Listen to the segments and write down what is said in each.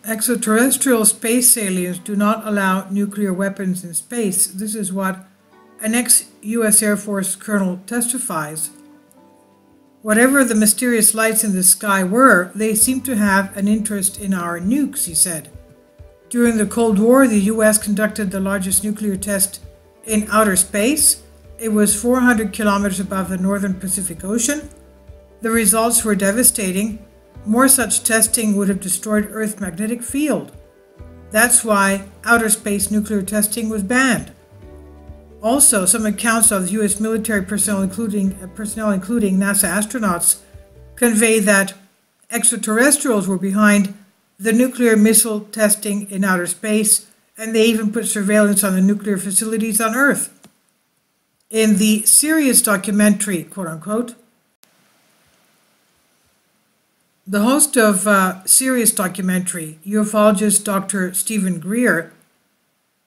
Extraterrestrial space aliens do not allow nuclear weapons in space. This is what an ex-US Air Force colonel testifies. Whatever the mysterious lights in the sky were, they seemed to have an interest in our nukes, he said. During the Cold War, the US conducted the largest nuclear test in outer space. It was 400 kilometers above the northern Pacific Ocean. The results were devastating. More such testing would have destroyed Earth's magnetic field. That's why outer space nuclear testing was banned. Also, some accounts of U.S. military personnel, including NASA astronauts, convey that extraterrestrials were behind the nuclear missile testing in outer space, and they even put surveillance on the nuclear facilities on Earth. In the Sirius documentary, quote-unquote, the host of Sirius documentary, ufologist Dr. Stephen Greer,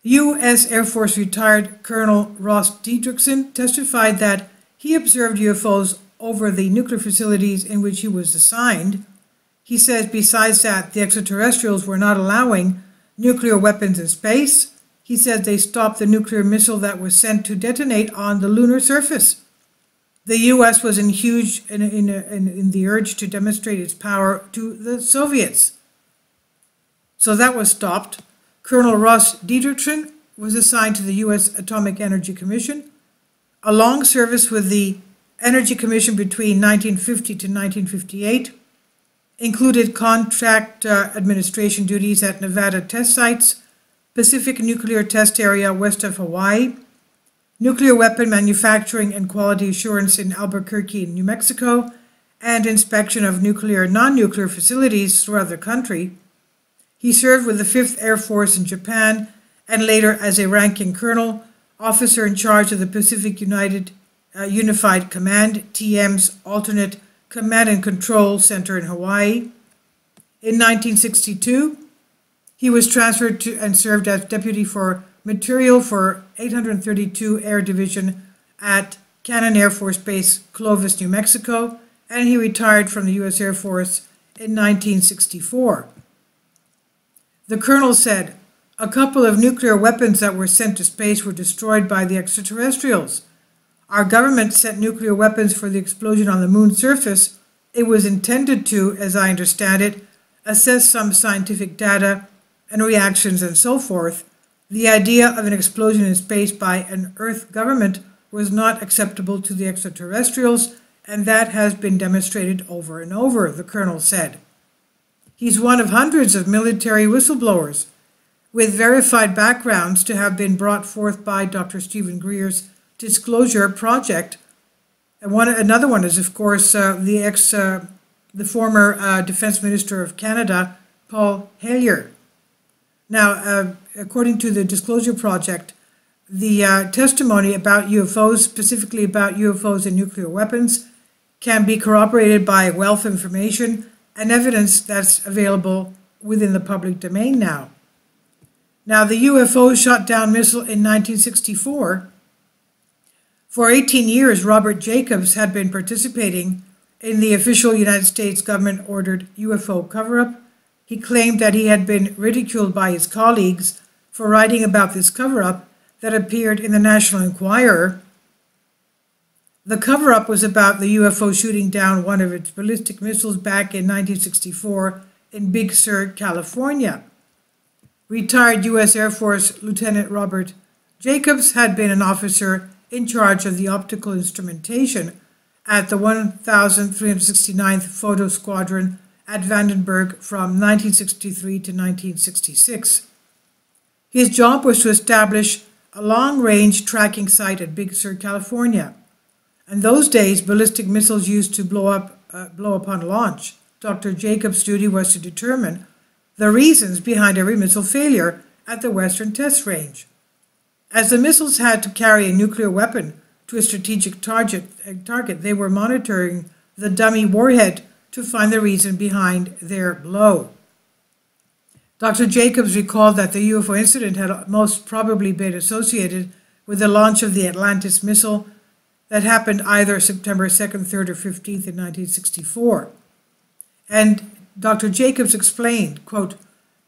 U.S. Air Force retired Colonel Ross Dietrichson, testified that he observed UFOs over the nuclear facilities in which he was assigned. He says besides that, the extraterrestrials were not allowing nuclear weapons in space. He said they stopped the nuclear missile that was sent to detonate on the lunar surface. The U.S. was in the urge to demonstrate its power to the Soviets. So that was stopped. Colonel Ross Dietrichson was assigned to the U.S. Atomic Energy Commission. A long service with the Energy Commission between 1950 to 1958 included contract administration duties at Nevada test sites, Pacific Nuclear Test Area west of Hawaii, nuclear weapon manufacturing and quality assurance in Albuquerque, New Mexico, and inspection of nuclear and non-nuclear facilities throughout the country. He served with the 5th Air Force in Japan and later as a ranking colonel, officer in charge of the Pacific Unified Command, TM's alternate command and control center in Hawaii. In 1962, he was transferred to and served as deputy for material for 832 Air Division at Cannon Air Force Base, Clovis, New Mexico, and he retired from the U.S. Air Force in 1964. The colonel said, "A couple of nuclear weapons that were sent to space were destroyed by the extraterrestrials. Our government sent nuclear weapons for the explosion on the moon's surface. It was intended to, as I understand it, assess some scientific data and reactions and so forth. The idea of an explosion in space by an Earth government was not acceptable to the extraterrestrials, and that has been demonstrated over and over," the colonel said. He's one of hundreds of military whistleblowers with verified backgrounds to have been brought forth by Dr. Stephen Greer's Disclosure Project. And another one is, of course, the former Defense Minister of Canada, Paul Hellyer. Now, according to the Disclosure Project, the testimony about UFOs, specifically about UFOs and nuclear weapons, can be corroborated by a wealth of information and evidence that's available within the public domain now. Now, the UFO shot down missile in 1964. For 18 years, Robert Jacobs had been participating in the official United States government-ordered UFO cover-up. He claimed that he had been ridiculed by his colleagues for writing about this cover-up that appeared in the National Enquirer. The cover-up was about the UFO shooting down one of its ballistic missiles back in 1964 in Big Sur, California. Retired U.S. Air Force Lieutenant Robert Jacobs had been an officer in charge of the optical instrumentation at the 1369th Photo Squadron at Vandenberg from 1963 to 1966. His job was to establish a long-range tracking site at Big Sur, California. In those days, ballistic missiles used to blow upon launch. Dr. Jacobs' duty was to determine the reasons behind every missile failure at the Western Test Range. As the missiles had to carry a nuclear weapon to a strategic target, they were monitoring the dummy warhead to find the reason behind their blow. Dr. Jacobs recalled that the UFO incident had most probably been associated with the launch of the Atlantis missile that happened either September 2nd, 3rd, or 15th in 1964. And Dr. Jacobs explained, quote,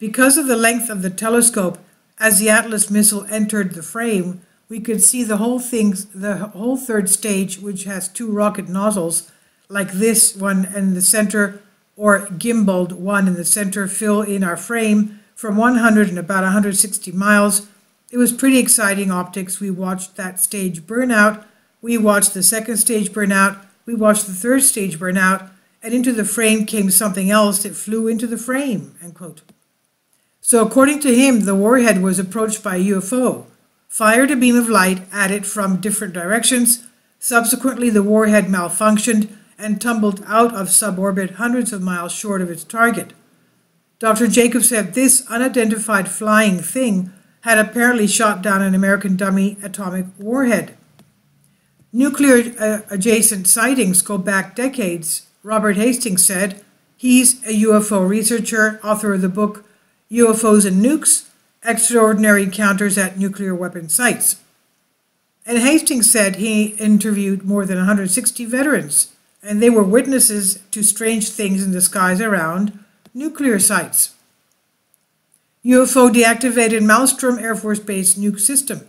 Because of the length of the telescope, as the Atlas missile entered the frame, we could see the whole third stage, which has two rocket nozzles, like this one in the center, or gimbaled one in the center, fill in our frame from 100 and about 160 miles. It was pretty exciting optics. We watched that stage burn out. We watched the second stage burn out. We watched the third stage burn out. And into the frame came something else that flew into the frame, end quote. So according to him, the Warhead was approached by a UFO, fired a beam of light at it from different directions. Subsequently, the Warhead malfunctioned and tumbled out of suborbit hundreds of miles short of its target. Dr. Jacob said this unidentified flying thing had apparently shot down an American dummy atomic warhead. Nuclear adjacent sightings go back decades. Robert Hastings said he's a UFO researcher, author of the book UFOs and Nukes, Extraordinary Encounters at Nuclear Weapon Sites. And Hastings said he interviewed more than 160 veterans, and they were witnesses to strange things in the skies around nuclear sites. UFO deactivated Maelstrom Air Force Base nuke system.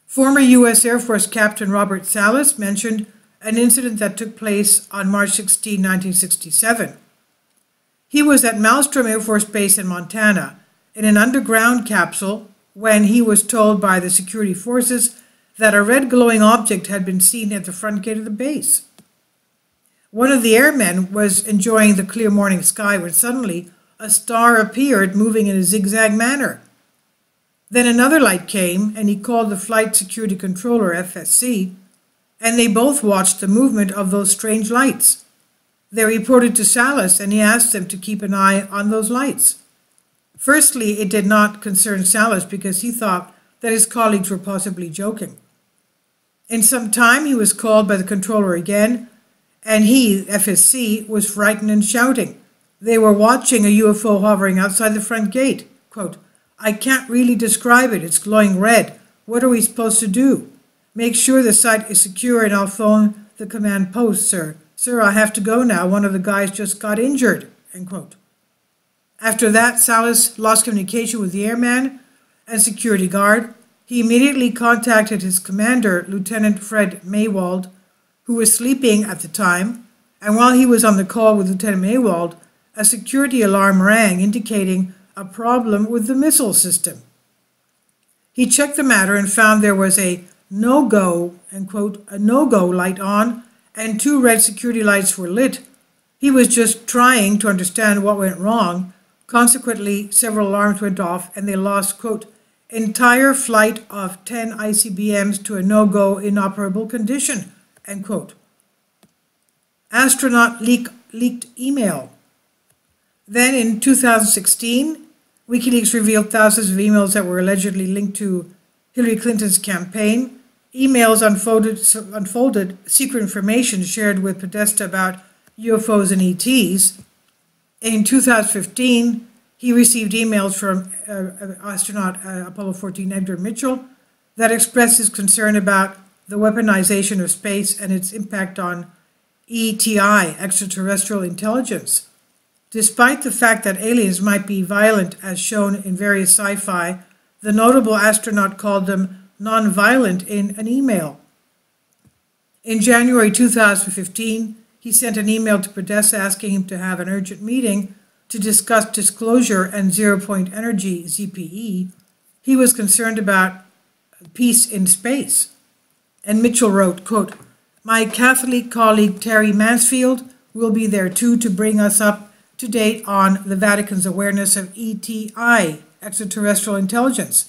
Former U.S. Air Force Captain Robert Salas mentioned an incident that took place on March 16, 1967. He was at Maelstrom Air Force Base in Montana in an underground capsule when he was told by the security forces that a red glowing object had been seen at the front gate of the base. One of the airmen was enjoying the clear morning sky when suddenly a star appeared moving in a zigzag manner. Then another light came, and he called the Flight Security Controller, FSC, and they both watched the movement of those strange lights. They reported to Salas, and he asked them to keep an eye on those lights. Firstly, it did not concern Salas because he thought that his colleagues were possibly joking. In some time, he was called by the controller again, and he, FSC, was frightened and shouting. They were watching a UFO hovering outside the front gate. Quote, "I can't really describe it. It's glowing red. What are we supposed to do? Make sure the site is secure and I'll phone the command post, sir. Sir, I have to go now. One of the guys just got injured." End quote. After that, Salas lost communication with the airman and security guard. He immediately contacted his commander, Lieutenant Fred Maywald, who was sleeping at the time, and while he was on the call with Lieutenant Maywald, a security alarm rang indicating a problem with the missile system. He checked the matter and found there was a no-go, end quote, a no-go light on, and two red security lights were lit. He was just trying to understand what went wrong. Consequently, several alarms went off and they lost, quote, entire flight of 10 ICBMs to a no-go inoperable condition, end quote. Astronaut Leak leaked email. Then in 2016, WikiLeaks revealed thousands of emails that were allegedly linked to Hillary Clinton's campaign. Emails unfolded secret information shared with Podesta about UFOs and ETs. In 2015, he received emails from astronaut Apollo 14 Edgar Mitchell that expressed his concern about the weaponization of space and its impact on ETI, extraterrestrial intelligence. Despite the fact that aliens might be violent as shown in various sci-fi, the notable astronaut called them non-violent in an email. In January 2015, he sent an email to Podesta asking him to have an urgent meeting to discuss disclosure and zero-point energy, ZPE. He was concerned about peace in space. And Mitchell wrote, quote, "My Catholic colleague Terry Mansfield will be there too to bring us up to date on the Vatican's awareness of ETI, extraterrestrial intelligence.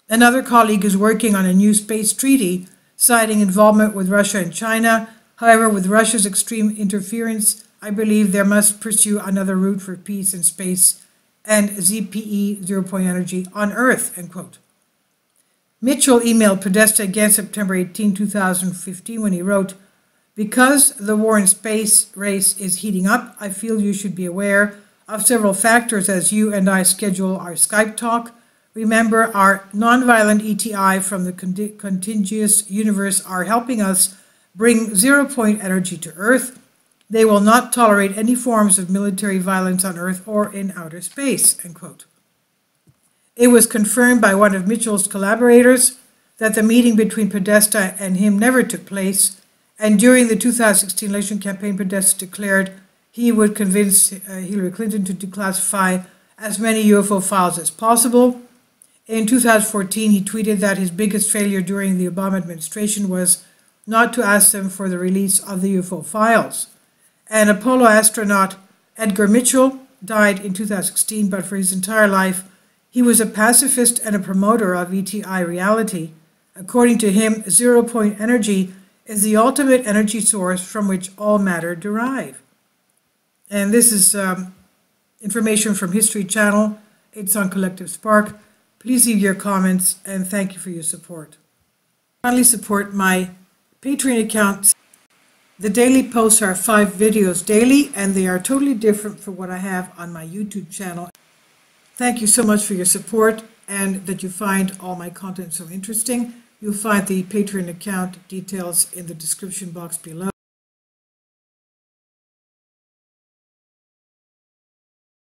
Another colleague is working on a new space treaty, citing involvement with Russia and China. However, with Russia's extreme interference, I believe there must pursue another route for peace in space and ZPE, zero-point energy, on Earth," end quote. Mitchell emailed Podesta again September 18, 2015, when he wrote, "Because the war in space race is heating up, I feel you should be aware of several factors as you and I schedule our Skype talk. Remember, our nonviolent ETI from the contiguous universe are helping us bring zero-point energy to Earth. They will not tolerate any forms of military violence on Earth or in outer space, end quote. It was confirmed by one of Mitchell's collaborators that the meeting between Podesta and him never took place, and during the 2016 election campaign, Podesta declared he would convince Hillary Clinton to declassify as many UFO files as possible. In 2014, he tweeted that his biggest failure during the Obama administration was not to ask them for the release of the UFO files. And Apollo astronaut Edgar Mitchell died in 2016, but for his entire life, he was a pacifist and a promoter of ETI reality. According to him, zero-point energy is the ultimate energy source from which all matter derive. And this is information from History Channel. It's on Collective Spark. Please leave your comments, and thank you for your support. Finally, support my Patreon account. The daily posts are 5 videos daily, and they are totally different from what I have on my YouTube channel. Thank you so much for your support and that you find all my content so interesting. You'll find the Patreon account details in the description box below.